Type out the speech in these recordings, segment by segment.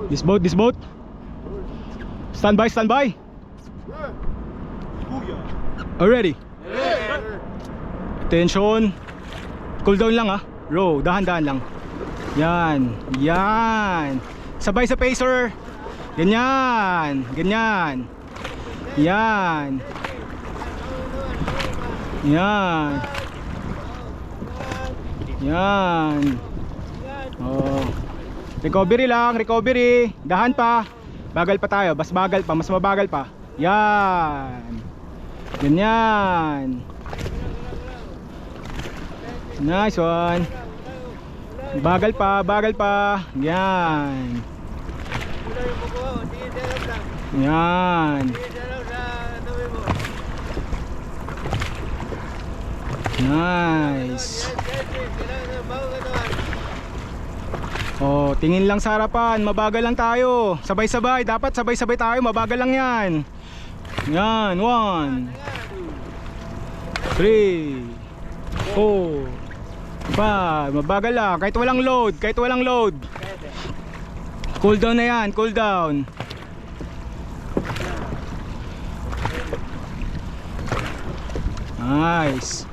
This boat, this boat. Stand by, stand by. Already. Attention. Cool down lang ah. Row, dahan-dahan lang. Yan, yan. Sabay sa pacer. Ganyan, ganyan. Yan. Yan. Yan. Oh. Recovery lang, recovery. Dahan pa. Bagal pa tayo, mas bagal pa, mas mabagal pa. Yan. Ganyan. Nice one. Bagal pa, bagal pa. Yan. Yan. Nice. Oh, tingin lang sa harapan, mabagal lang tayo. Sabay-sabay, dapat sabay-sabay tayo, mabagal lang yan. Yan, 1 3 4 5, mabagal lang, kahit walang load, kahit walang load. Cool down na yan, cool down. Nice.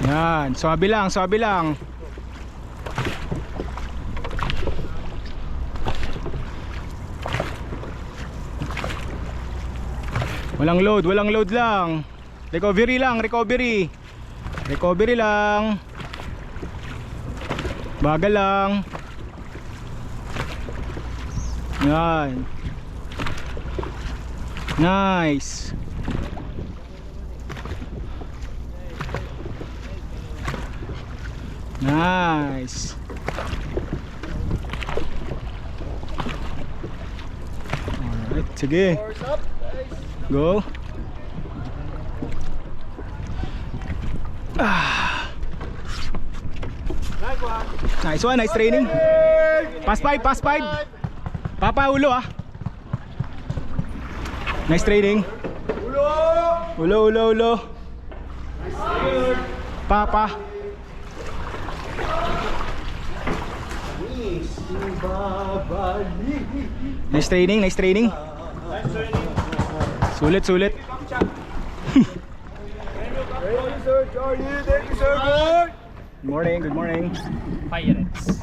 Yan, swabe lang, swabe lang. Walang load lang. Recovery lang, recovery. Recovery lang. Bagal lang. Yan. Nice. Nice. Alright, sige. Go. Nice one, nice training. Pass 5, pass 5. Papa, ulo ah. Nice training. Ulo, ulo, ulo. Papa. Nice training, nice training. Sulit, sulit. Good morning, good morning. Pirates.